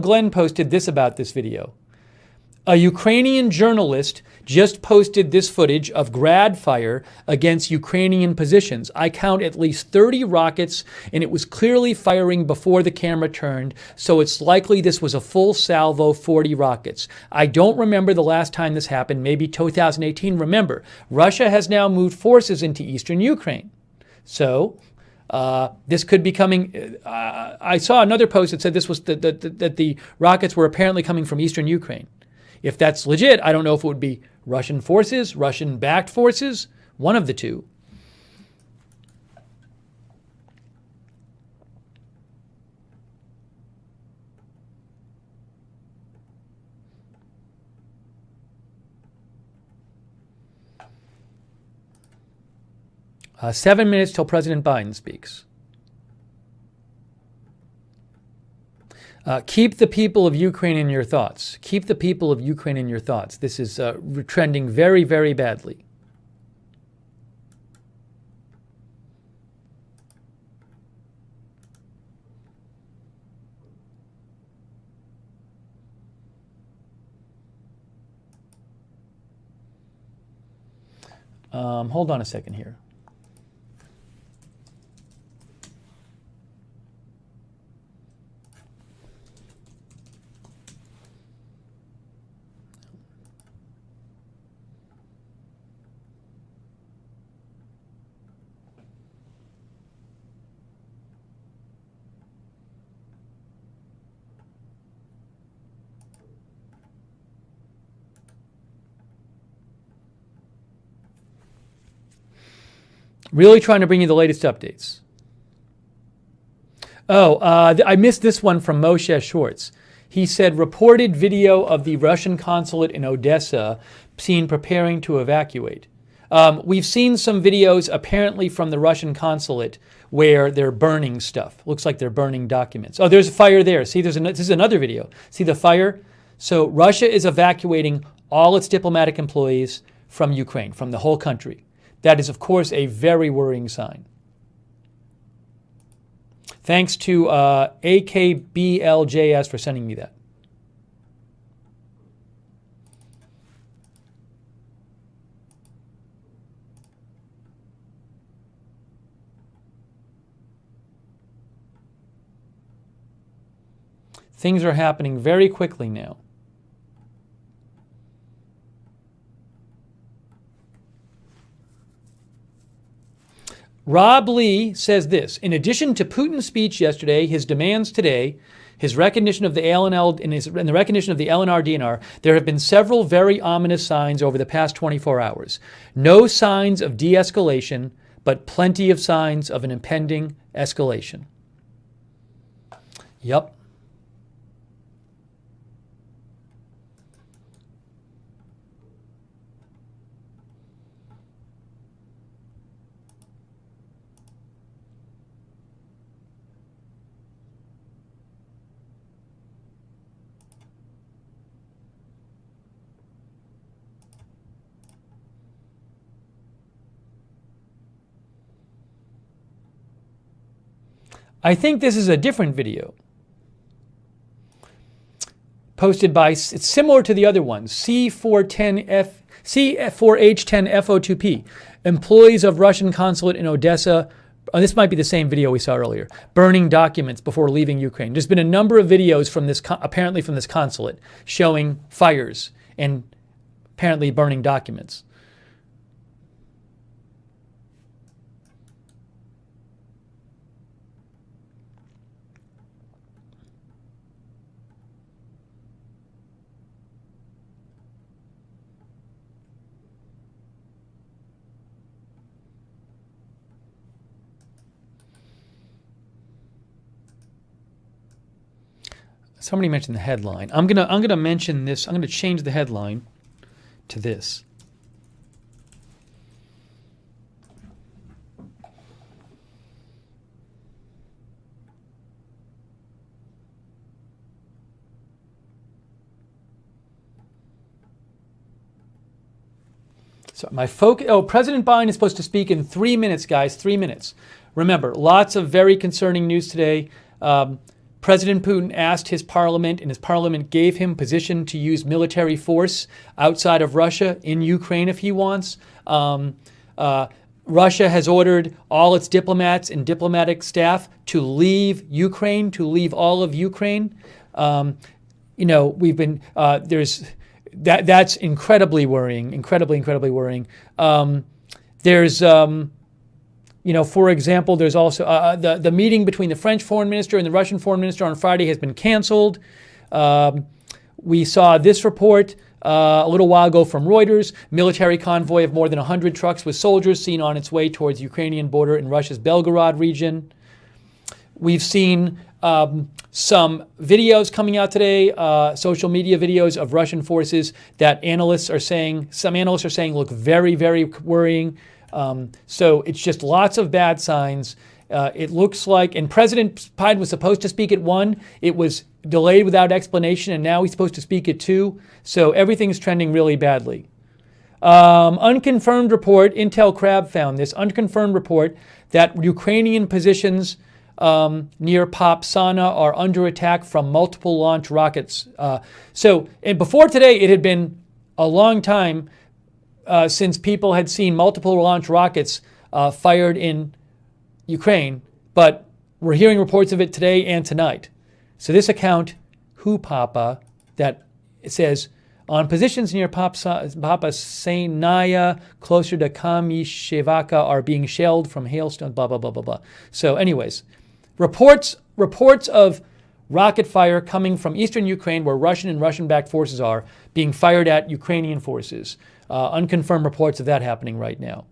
Glenn posted this about this video. A Ukrainian journalist just posted this footage of grad fire against Ukrainian positions. I count at least 30 rockets, and it was clearly firing before the camera turned, so it's likely this was a full salvo, 40 rockets. I don't remember the last time this happened, maybe 2018. Remember, Russia has now moved forces into eastern Ukraine. So this could be coming. I saw another post that said this was that the rockets were apparently coming from eastern Ukraine. If that's legit, I don't know if it would be Russian forces, Russian-backed forces, one of the two. Seven minutes till President Biden speaks. Keep the people of Ukraine in your thoughts. Keep the people of Ukraine in your thoughts. This is trending very, very badly. Hold on a second here. Really trying to bring you the latest updates. Oh, I missed this one from Moshe Schwartz. He said, reported video of the Russian consulate in Odessa seen preparing to evacuate. We've seen some videos apparently from the Russian consulate where they're burning stuff. Looks like they're burning documents. Oh, there's a fire there. See, this is another video. See the fire? So Russia is evacuating all its diplomatic employees from Ukraine, from the whole country. That is, of course, a very worrying sign. Thanks to AKBLJS for sending me that. Things are happening very quickly now. Rob Lee says this: in addition to Putin's speech yesterday, his demands today, his recognition of the ALNL and the recognition of the LNR-DNR, there have been several very ominous signs over the past 24 hours. No signs of de-escalation, but plenty of signs of an impending escalation. Yep. I think this is a different video posted by, it's similar to the other ones, C4H10FO2P, employees of Russian consulate in Odessa. Oh, this might be the same video we saw earlier, burning documents before leaving Ukraine. There's been a number of videos from this, apparently from this consulate, showing fires and apparently burning documents. Somebody mentioned the headline. I'm gonna mention this. I'm gonna change the headline to this. So my focus. Oh, President Biden is supposed to speak in 3 minutes, guys. 3 minutes. Remember, lots of very concerning news today. President Putin asked his parliament, and his parliament gave him position to use military force outside of Russia in Ukraine if he wants. Russia has ordered all its diplomats and diplomatic staff to leave Ukraine, to leave all of Ukraine. We've been that's incredibly worrying, incredibly worrying. For example, there's also the meeting between the French foreign minister and the Russian foreign minister on Friday has been canceled. We saw this report a little while ago from Reuters. Military convoy of more than 100 trucks with soldiers seen on its way towards Ukrainian border in Russia's Belgorod region. We've seen some videos coming out today, social media videos of Russian forces that some analysts are saying look very, very worrying. So it's just lots of bad signs. It looks like, and President Biden was supposed to speak at 1. It was delayed without explanation, and now he's supposed to speak at 2. So everything's trending really badly. Unconfirmed report, Intel Crab found this, unconfirmed report that Ukrainian positions near Popsana are under attack from multiple launch rockets. And before today, it had been a long time since people had seen multiple launch rockets fired in Ukraine, but we're hearing reports of it today and tonight. So this account, Papa, that it says, on positions near Popasnaya, closer to Kamishevaka, are being shelled from hailstones, blah, blah, blah, blah, blah. So anyways, reports of rocket fire coming from eastern Ukraine, where Russian and Russian-backed forces are, being fired at Ukrainian forces. Unconfirmed reports of that happening right now.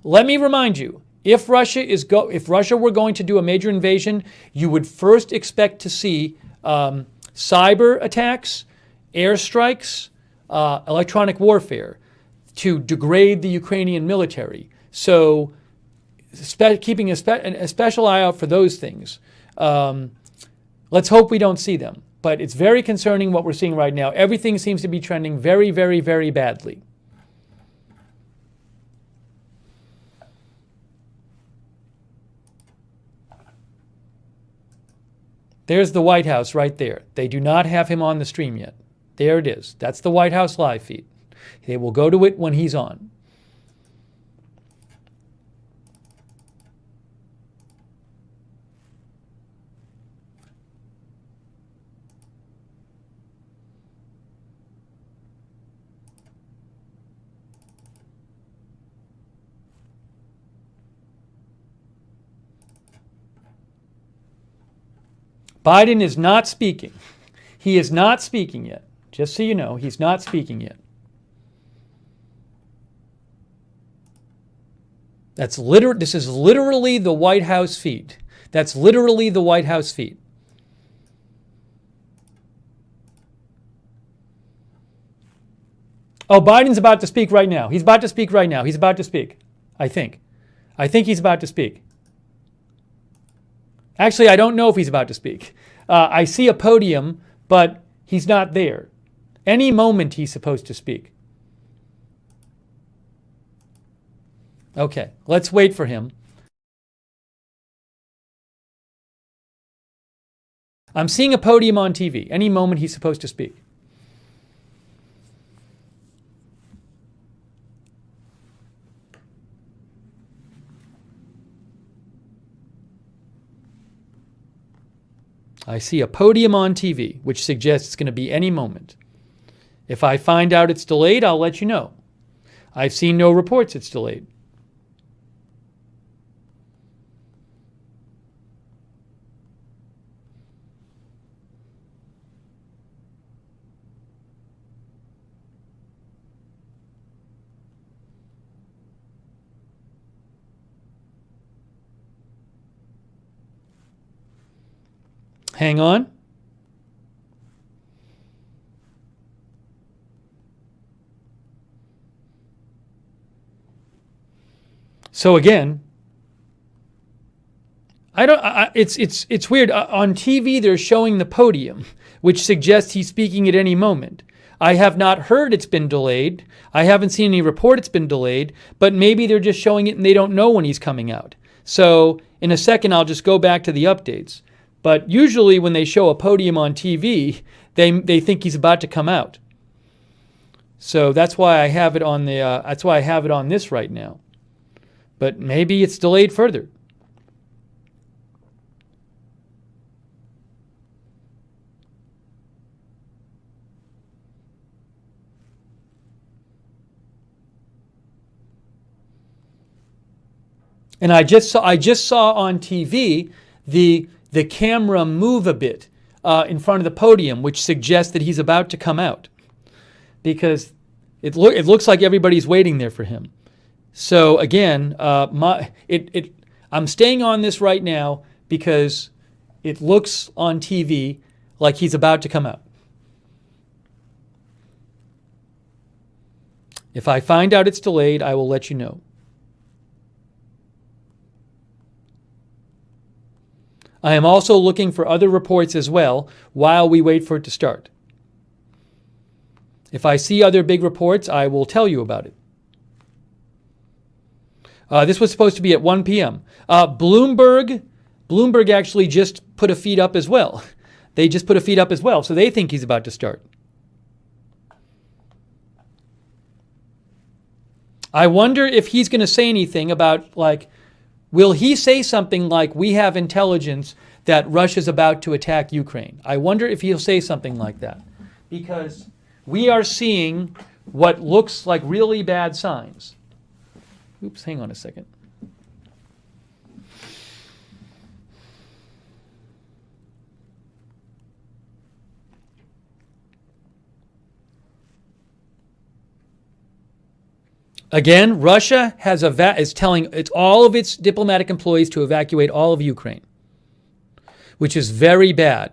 Let me remind you, if Russia were going to do a major invasion, you would first expect to see cyber attacks, airstrikes, electronic warfare to degrade the Ukrainian military. So keeping a special eye out for those things. Let's hope we don't see them. But it's very concerning what we're seeing right now. Everything seems to be trending very, very, very badly. There's the White House right there. They do not have him on the stream yet. There it is. That's the White House live feed. They will go to it when he's on. Biden is not speaking. He is not speaking yet. Just so you know, he's not speaking yet. This is literally the White House feed. That's literally the White House feed. Oh, Biden's about to speak right now. He's about to speak right now. He's about to speak. I think he's about to speak. Actually, I don't know if he's about to speak. I see a podium, but he's not there. Any moment he's supposed to speak. Okay, let's wait for him. I'm seeing a podium on TV. Any moment he's supposed to speak. I see a podium on TV, which suggests it's going to be any moment. If I find out it's delayed, I'll let you know. I've seen no reports it's delayed. Hang on. So again, it's weird. On TV, they're showing the podium, which suggests he's speaking at any moment. I have not heard it's been delayed. I haven't seen any report it's been delayed, but maybe they're just showing it and they don't know when he's coming out. So in a second, I'll just go back to the updates. But usually when they show a podium on TV, they think he's about to come out. So that's why I have it on this right now. But maybe it's delayed further. And I just saw on TV the camera move a bit in front of the podium, which suggests that he's about to come out, because it looks like everybody's waiting there for him. So again, I'm staying on this right now because it looks on TV like he's about to come out. If I find out it's delayed, I will let you know. I am also looking for other reports as well while we wait for it to start. If I see other big reports, I will tell you about it. This was supposed to be at 1 p.m. Bloomberg actually just put a feed up as well. They just put a feed up as well, so they think he's about to start. I wonder if he's going to say anything about, like, will he say something like, we have intelligence that Russia's about to attack Ukraine? I wonder if he'll say something like that, because we are seeing what looks like really bad signs. Oops, hang on a second. Again, Russia is telling all of its diplomatic employees to evacuate all of Ukraine, which is very bad.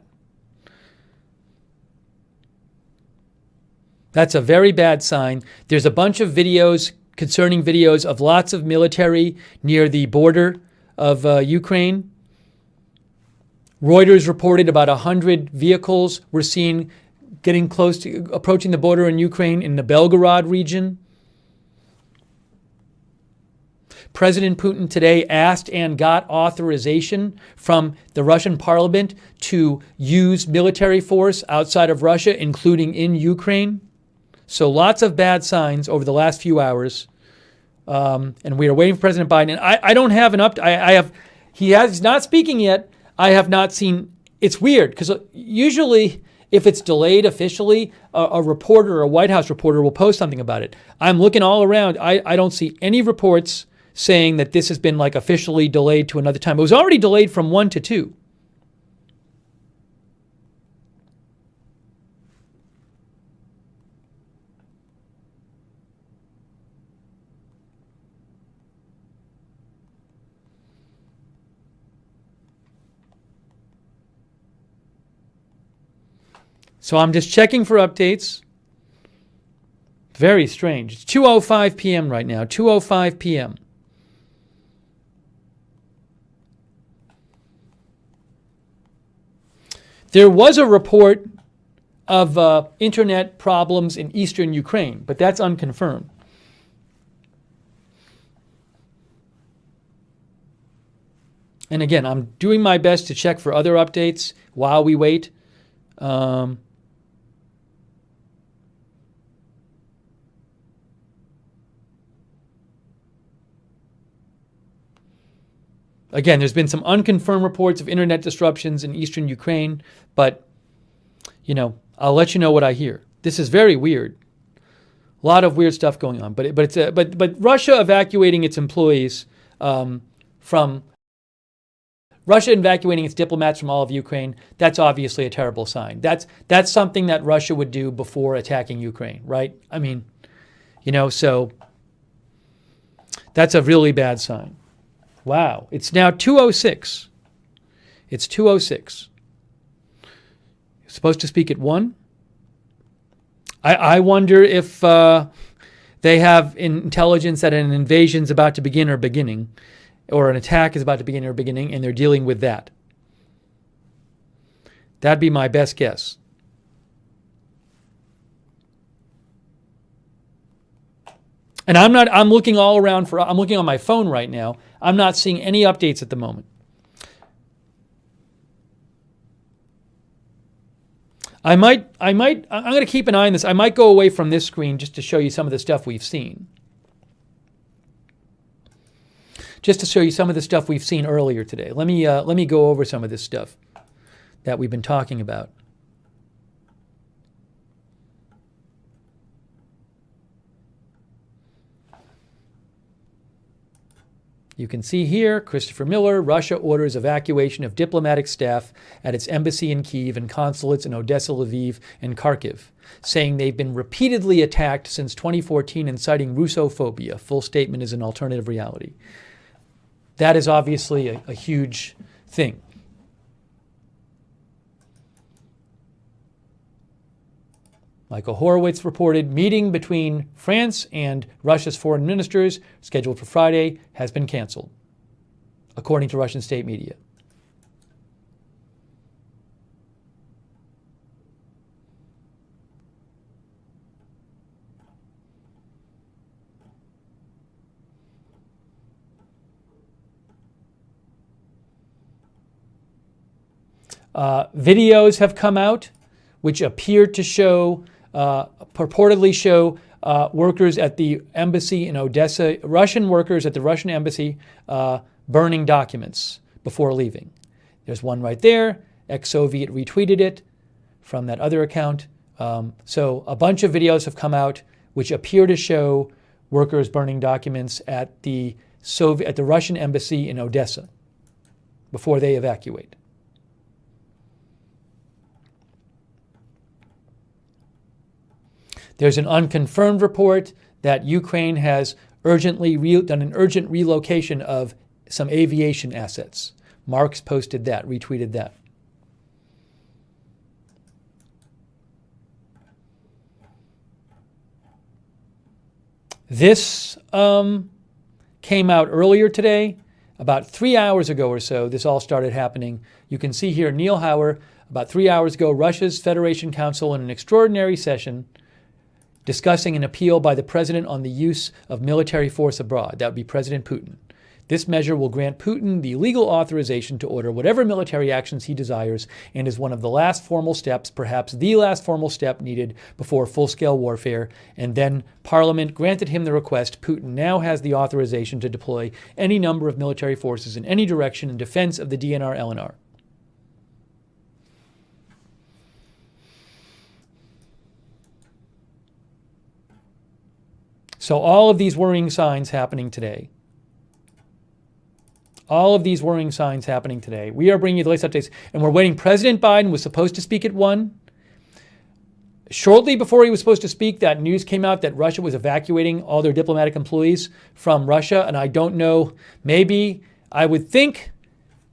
That's a very bad sign. There's a bunch of concerning videos of lots of military near the border of Ukraine. Reuters reported about 100 vehicles were seen getting close to approaching the border in Ukraine in the Belgorod region. President Putin today asked and got authorization from the Russian parliament to use military force outside of Russia, including in Ukraine. So lots of bad signs over the last few hours. And we are waiting for President Biden. And I don't have an update. He's not speaking yet. I have not seen. It's weird because usually if it's delayed officially, a reporter or a White House reporter will post something about it. I'm looking all around. I don't see any reports saying that this has been like officially delayed to another time. It was already delayed from 1 to 2. So I'm just checking for updates. Very strange. It's 2:05 p.m. right now, 2:05 p.m. There was a report of internet problems in eastern Ukraine, but that's unconfirmed. And again, I'm doing my best to check for other updates while we wait. Again, there's been some unconfirmed reports of internet disruptions in eastern Ukraine, but, I'll let you know what I hear. This is very weird. A lot of weird stuff going on, but Russia evacuating its employees from Russia evacuating its diplomats from all of Ukraine, that's obviously a terrible sign. That's something that Russia would do before attacking Ukraine, right? I mean, so that's a really bad sign. Wow, it's now 2:06. It's 2:06. You're supposed to speak at 1. I wonder if they have intelligence that an invasion is about to begin or beginning, or an attack is about to begin or beginning, and they're dealing with that. That'd be my best guess. And I'm looking all around I'm looking on my phone right now. I'm not seeing any updates at the moment. I'm going to keep an eye on this. I might go away from this screen just to show you some of the stuff we've seen. Just to show you some of the stuff we've seen earlier today. Let me go over some of this stuff that we've been talking about. You can see here, Christopher Miller, Russia orders evacuation of diplomatic staff at its embassy in Kyiv and consulates in Odessa, Lviv, and Kharkiv, saying they've been repeatedly attacked since 2014 and citing Russophobia. Full statement is an alternative reality. That is obviously a huge thing. Michael Horowitz reported meeting between France and Russia's foreign ministers, scheduled for Friday, has been canceled, according to Russian state media. Videos have come out which appear to show purportedly show workers at the embassy in Odessa, Russian workers at the Russian embassy burning documents before leaving. There's one right there. Ex-Soviet retweeted it from that other account. So a bunch of videos have come out which appear to show workers burning documents at the Russian embassy in Odessa before they evacuate. There's an unconfirmed report that Ukraine has done an urgent relocation of some aviation assets. Marx posted that, retweeted that. This came out earlier today, about 3 hours ago or so. This all started happening. You can see here Neil Hauer, about 3 hours ago, Russia's Federation Council in an extraordinary session discussing an appeal by the president on the use of military force abroad. That would be President Putin. This measure will grant Putin the legal authorization to order whatever military actions he desires and is one of the last formal steps, perhaps the last formal step needed before full-scale warfare. And then Parliament granted him the request. Putin now has the authorization to deploy any number of military forces in any direction in defense of the DNR-LNR. So all of these worrying signs happening today. All of these worrying signs happening today. We are bringing you the latest updates, and we're waiting. President Biden was supposed to speak at 1. Shortly before he was supposed to speak, that news came out that Russia was evacuating all their diplomatic employees from Russia, and I don't know, maybe, I would think,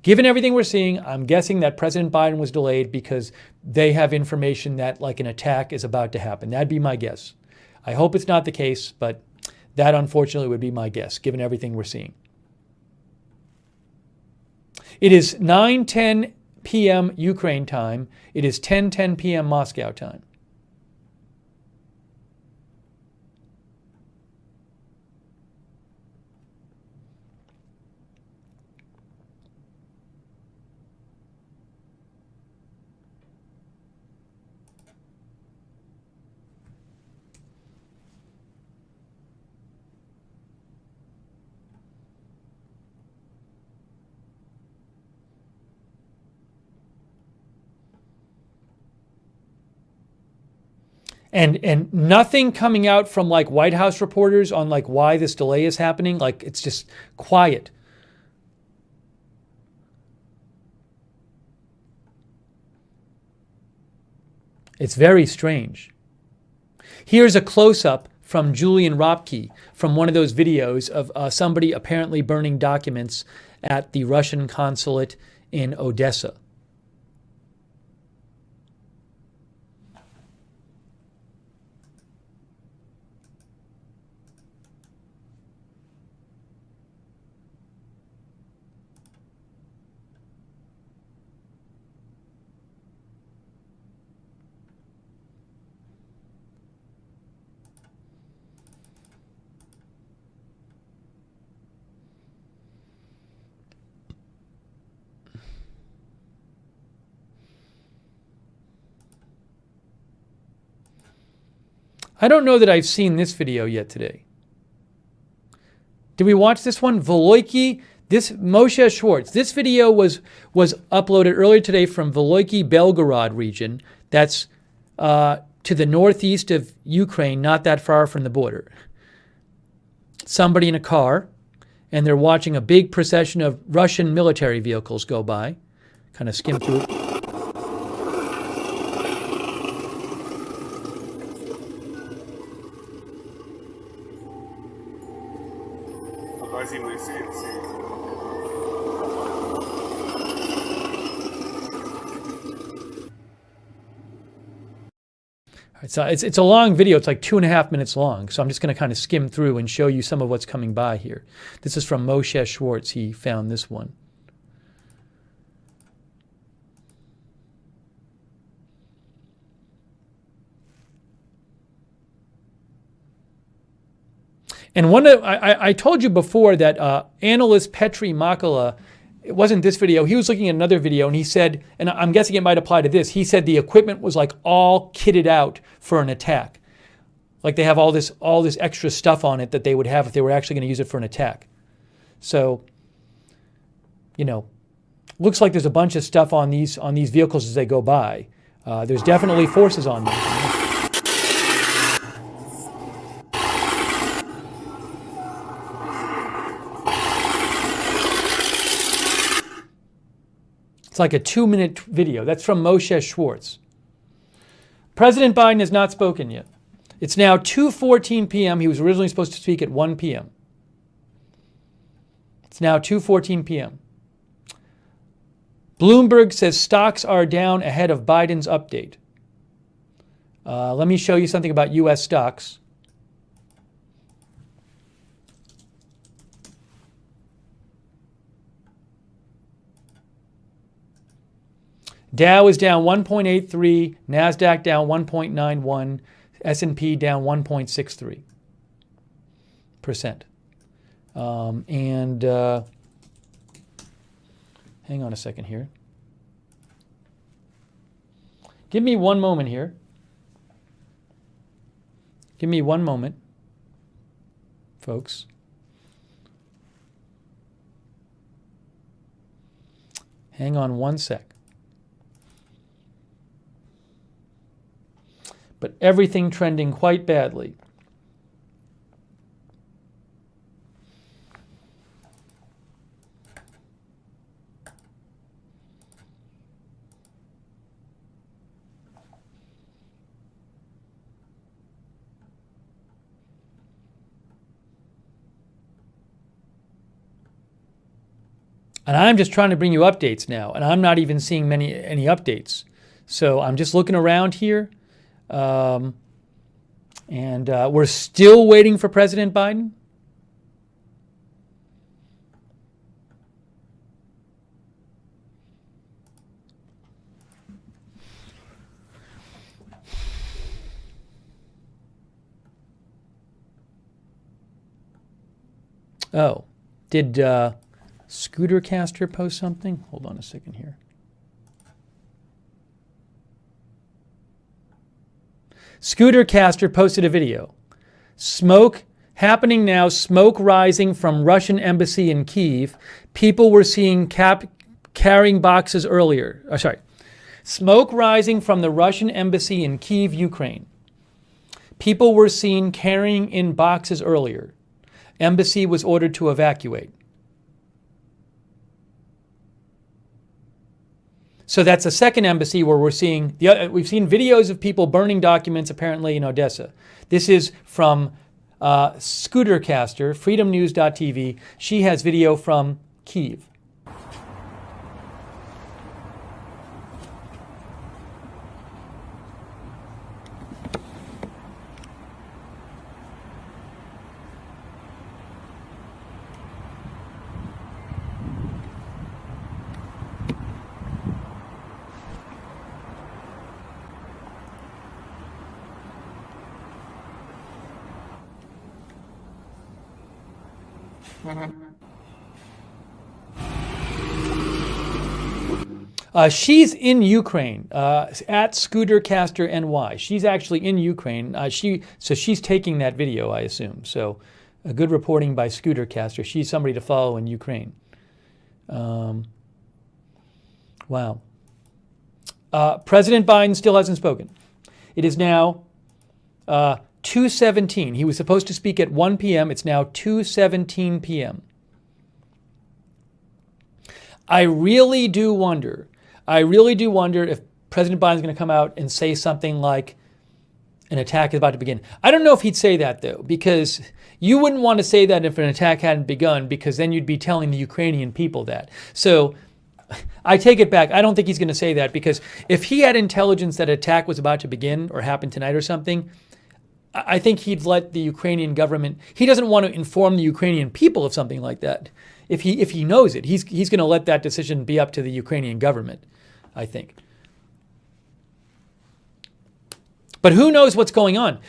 given everything we're seeing, I'm guessing that President Biden was delayed because they have information that like an attack is about to happen. That'd be my guess. I hope it's not the case, but that unfortunately would be my guess, given everything we're seeing. It is 9:10 p.m. Ukraine time. It is 10:10 p.m. Moscow time. And nothing coming out from like White House reporters on like why this delay is happening. Like it's just quiet. It's very strange. Here's a close-up from Julian Ropke from one of those videos of somebody apparently burning documents at the Russian consulate in Odessa. I don't know that I've seen this video yet today. Did we watch this one? Veloiki, this Moshe Schwartz. This video was uploaded earlier today from Veloiki, Belgorod region. That's to the northeast of Ukraine, not that far from the border. Somebody in a car, and they're watching a big procession of Russian military vehicles go by. Kind of skim through it. So it's a long video. It's like 2.5 minutes long. So I'm just going to kind of skim through and show you some of what's coming by here. This is from Moshe Schwartz. He found this one. And I told you before that analyst Petri Makala, it wasn't this video, he was looking at another video and he said, and I'm guessing it might apply to this, he said the equipment was like all kitted out for an attack. Like they have all this extra stuff on it that they would have if they were actually going to use it for an attack. So, you know, looks like there's a bunch of stuff on these vehicles as they go by. There's definitely forces on them. It's like a 2-minute video. That's from Moshe Schwartz. President Biden has not spoken yet. It's now 2:14 p.m. He was originally supposed to speak at 1 p.m. It's now 2:14 p.m. Bloomberg says stocks are down ahead of Biden's update. Let me show you something about U.S. stocks. Dow is down 1.83, NASDAQ down 1.91, S&P down 1.63%. Hang on a second here. Give me one moment here. Give me one moment, folks. Hang on one sec. But everything trending quite badly. And I'm just trying to bring you updates now, and I'm not even seeing any updates. So I'm just looking around here. We're still waiting for President Biden. Oh, did Scootercaster post something? Hold on a second here. Scootercaster posted a video. Smoke happening now, smoke rising from Russian embassy in Kyiv. People were seen carrying boxes earlier. Smoke rising from the Russian embassy in Kyiv, Ukraine. People were seen carrying in boxes earlier. Embassy was ordered to evacuate. So that's a second embassy where we've seen videos of people burning documents apparently in Odessa. This is from Scootercaster, freedomnews.tv. She has video from Kyiv. She's in Ukraine at Scootercaster NY. She's actually in Ukraine. So she's taking that video, I assume. So a good reporting by Scootercaster. She's somebody to follow in Ukraine. Wow. President Biden still hasn't spoken. It is now 2:17. He was supposed to speak at 1 p.m. It's now 2:17 p.m. I really do wonder if President Biden's going to come out and say something like an attack is about to begin. I don't know if he'd say that, though, because you wouldn't want to say that if an attack hadn't begun, because then you'd be telling the Ukrainian people that. So I take it back. I don't think he's going to say that, because if he had intelligence that an attack was about to begin or happen tonight or something, I think he'd let the Ukrainian government, he doesn't want to inform the Ukrainian people of something like that. If he knows it, he's going to let that decision be up to the Ukrainian government, I think. But who knows what's going on?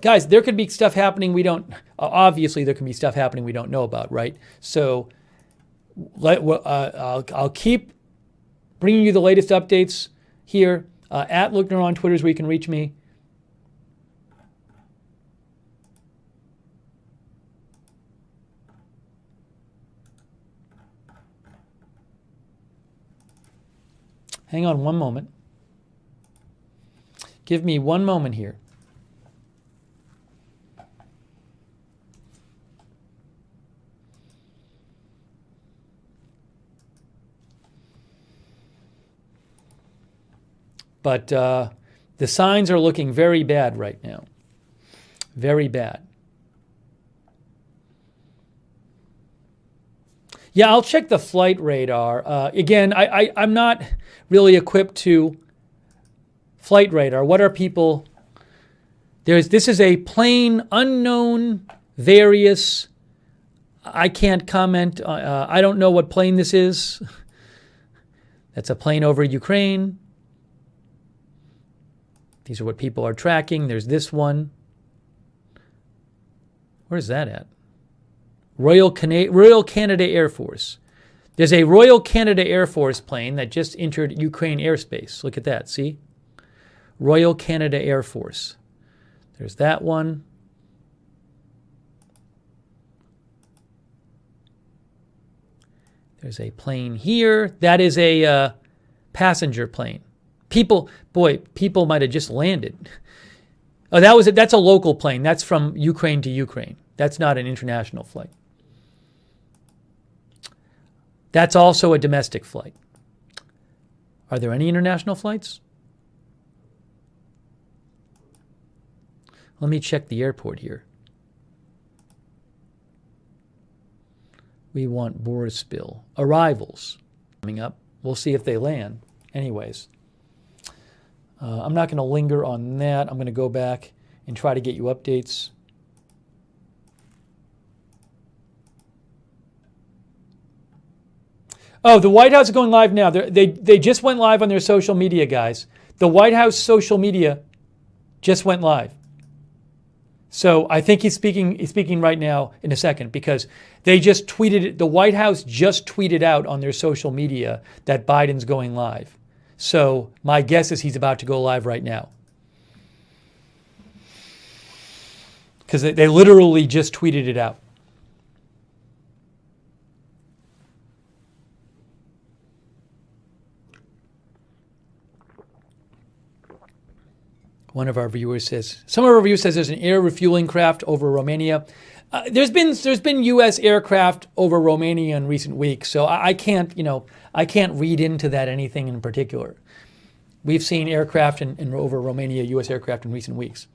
Guys, there could be stuff happening obviously there can be stuff happening we don't know about, right? So I'll keep bringing you the latest updates here. At Lookner on Twitter is where you can reach me. Hang on one moment. Give me one moment here. But the signs are looking very bad right now. Very bad. Yeah, I'll check the flight radar. Again, I'm not really equipped to flight radar. What are people? This is a plane unknown, various. I can't comment. I don't know what plane this is. That's a plane over Ukraine. These are what people are tracking. There's this one. Where's that at? Royal Canada Air Force. There's a Royal Canada Air Force plane that just entered Ukraine airspace. Look at that, see? Royal Canada Air Force. There's that one. There's a plane here. That is a passenger plane. People might have just landed. Oh, that's a local plane. That's from Ukraine to Ukraine. That's not an international flight. That's also a domestic flight. Are there any international flights? Let me check the airport here. We want Boryspil. Arrivals coming up. We'll see if they land. Anyways, I'm not going to linger on that. I'm going to go back and try to get you updates. Oh, the White House is going live now. They just went live on their social media, guys. The White House social media just went live. So I think he's speaking right now in a second, because they just tweeted it. The White House just tweeted out on their social media that Biden's going live. So my guess is he's about to go live right now, because they literally just tweeted it out. Some of our viewers says there's an air refueling craft over Romania. There's been U.S. aircraft over Romania in recent weeks, so I can't read into that anything in particular. We've seen aircraft over Romania, U.S. aircraft in recent weeks.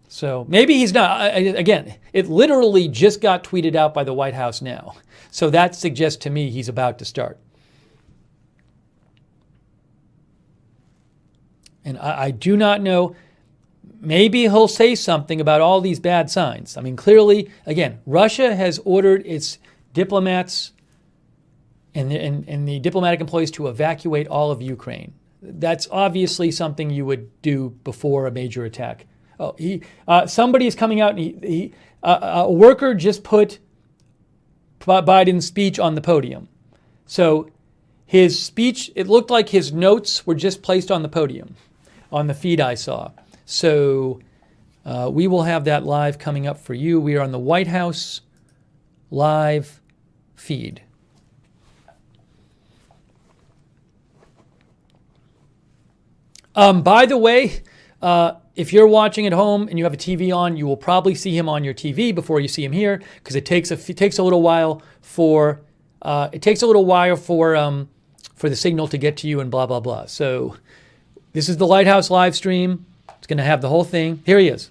So maybe he's not. Again, it literally just got tweeted out by the White House now. So that suggests to me he's about to start. And I do not know. Maybe he'll say something about all these bad signs. I mean, clearly, again, Russia has ordered its diplomats and the diplomatic employees to evacuate all of Ukraine. That's obviously something you would do before a major attack. Oh, somebody is coming out, and a worker just put Biden's speech on the podium. So his speech, it looked like his notes were just placed on the podium on the feed I saw. So we will have that live coming up for you. We are on the White House live feed. By the way, if you're watching at home and you have a TV on, you will probably see him on your TV before you see him here, because it takes a little while for for the signal to get to you and blah blah blah. So this is the Lighthouse live stream. It's going to have the whole thing. Here he is.